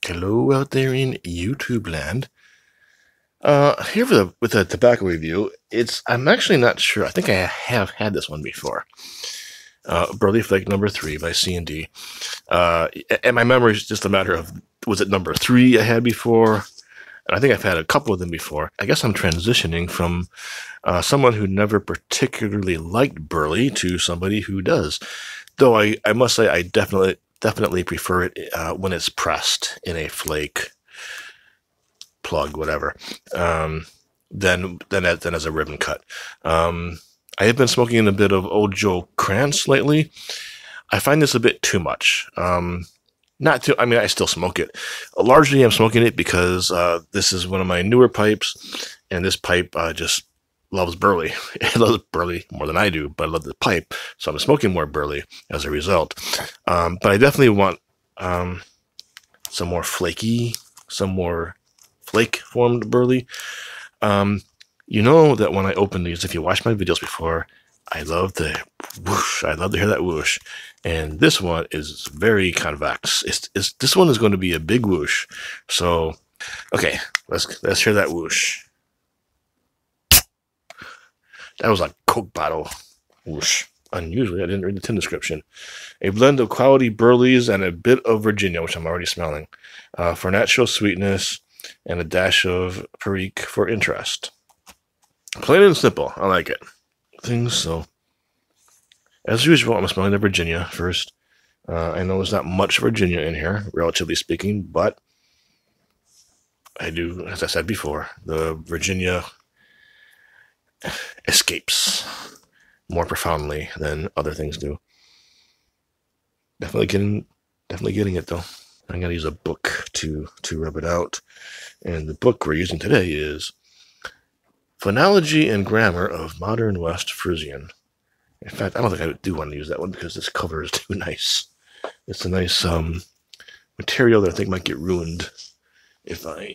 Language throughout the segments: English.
Hello out there in YouTube land. Here with the tobacco review. I'm actually not sure. I think I have had this one before. Burley Flake number 3 by C&D. And my memory is just a matter of, was it number 3 I had before? And I think I've had a couple of them before. I guess I'm transitioning from someone who never particularly liked Burley to somebody who does. Though I must say I definitely prefer it when it's pressed in a flake, plug, whatever, than as a ribbon cut. I have been smoking a bit of Old Joe Krantz lately. I find this a bit too much. I still smoke it. Largely I'm smoking it because this is one of my newer pipes, and this pipe just loves Burley. It loves Burley more than I do, but I love the pipe, so I'm smoking more Burley as a result. But I definitely want some more flaky, some more flake-formed Burley. You know that when I open these, if you watch my videos before, I love the whoosh. I love to hear that whoosh. And this one is very convex. This one is going to be a big whoosh. So, okay, let's hear that whoosh. That was like Coke bottle whoosh. Unusually, I didn't read the tin description. A blend of quality Burleys and a bit of Virginia, which I'm already smelling, for natural sweetness and a dash of Perique for interest. Plain and simple. I like it. So, as usual, I'm smelling the Virginia first. I know there's not much Virginia in here, relatively speaking, but I do, as I said before, the Virginia escapes more profoundly than other things do. Definitely getting it though. I'm gonna use a book to rub it out, and the book we're using today is Phonology and Grammar of Modern West Frisian. In fact, I don't think I do want to use that one because this cover is too nice. It's a nice material that I think might get ruined if I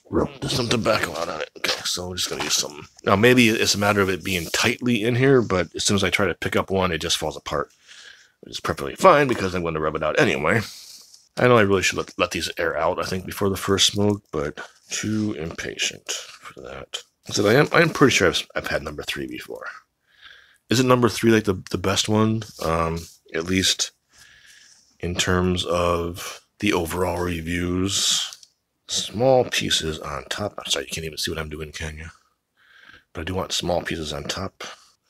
rub some tobacco out on it. Okay, so we're just going to use some. Now, maybe it's a matter of it being tightly in here, but as soon as I try to pick up one, it just falls apart. Which is perfectly fine because I'm going to rub it out anyway. I know I really should let these air out, I think, before the first smoke, but too impatient for that. So I'm pretty sure I've had number 3 before. Isn't number 3 like the best one? At least in terms of the overall reviews. Small pieces on top. I'm sorry, you can't even see what I'm doing, can you? But I do want small pieces on top.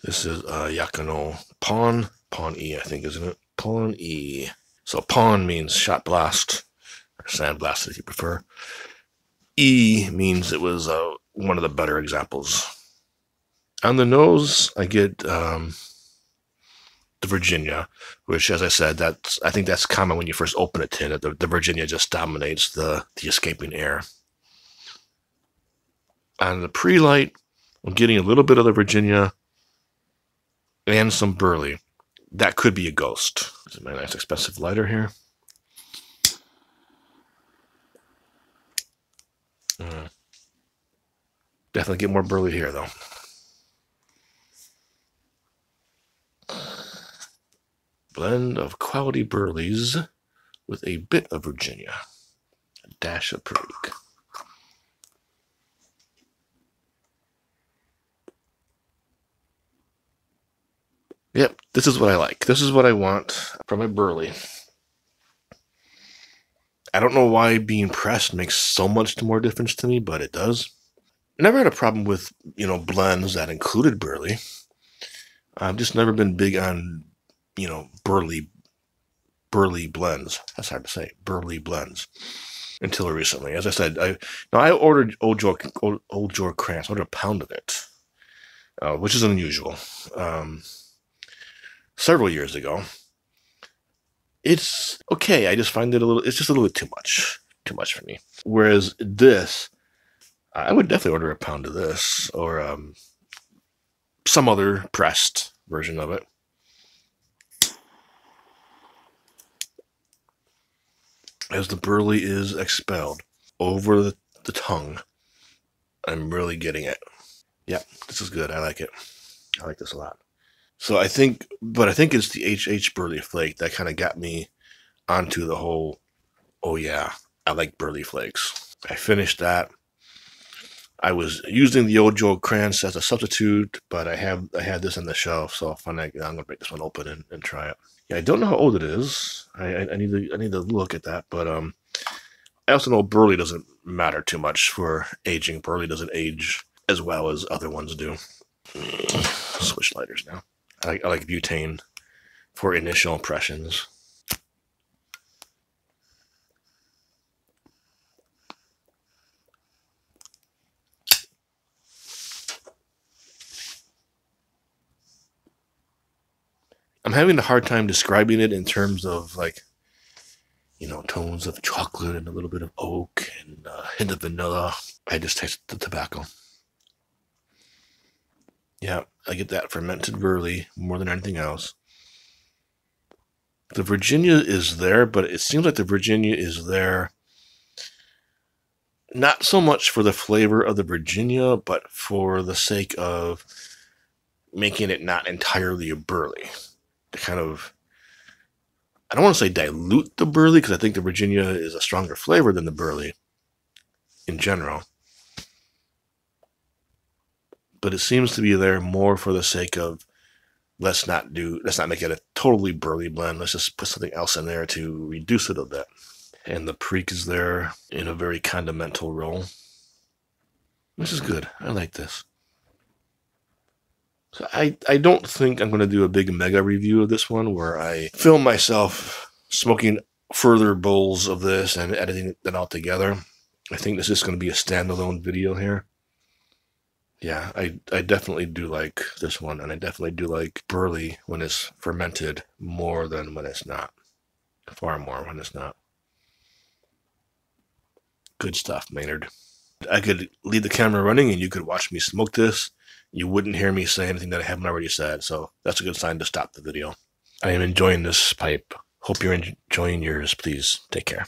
This is Yakano Pawn. Pawn E, I think, isn't it? Pawn E. So pawn means shot blast, or sandblast if you prefer. E means it was one of the better examples. On the nose, I get the Virginia, which, as I said, I think that's common when you first open a tin. The Virginia just dominates the escaping air. On the pre-light, I'm getting a little bit of the Virginia and some Burley. That could be a ghost. This is my nice expensive lighter here. Definitely get more Burley here, though. Blend of quality Burleys with a bit of Virginia. A dash of Perique. Yep, this is what I like. This is what I want from a Burley. I don't know why being pressed makes so much more difference to me, but it does. Never had a problem with, blends that included Burley. I've just never been big on, Burley blends. That's hard to say. Burley blends. Until recently. As I said, I ordered Old Joe Krantz. I ordered a pound of it, which is unusual. Several years ago. It's okay. I just find it's just a little bit too much for me. Whereas this, I would definitely order a pound of this, or some other pressed version of it. As the Burley is expelled over the tongue, I'm really getting it. Yeah, this is good. I like it. I like this a lot. So I think it's the HH Burley Flake that kind of got me onto the whole, oh yeah, I like Burley Flakes. I finished that. I was using the old Joe Krantz as a substitute, but I had this on the shelf, so I'm gonna break this one open and try it. Yeah, I don't know how old it is. I need to look at that, but I also know Burley doesn't matter too much for aging. Burley doesn't age as well as other ones do. Switch lighters now. I like butane for initial impressions. I'm having a hard time describing it in terms of like, tones of chocolate and a little bit of oak and a hint of vanilla. I just taste the tobacco. Yeah, I get that fermented Burley more than anything else. The Virginia is there, but it seems like the Virginia is there not so much for the flavor of the Virginia, but for the sake of making it not entirely a Burley. To kind of, I don't want to say dilute the Burley, because I think the Virginia is a stronger flavor than the Burley in general. But it seems to be there more for the sake of, let's not make it a totally Burley blend. Let's just put something else in there to reduce it a bit. And the Preak is there in a very condimental role. This is good. I like this. So I don't think I'm going to do a big mega review of this one where I film myself smoking further bowls of this and editing it all together. I think this is going to be a standalone video here. Yeah, I definitely do like this one, and I definitely do like Burley when it's fermented more than when it's not. Far more when it's not. Good stuff, Maynard. I could leave the camera running and you could watch me smoke this. You wouldn't hear me say anything that I haven't already said, so that's a good sign to stop the video. I am enjoying this pipe. Hope you're enjoying yours. Please take care.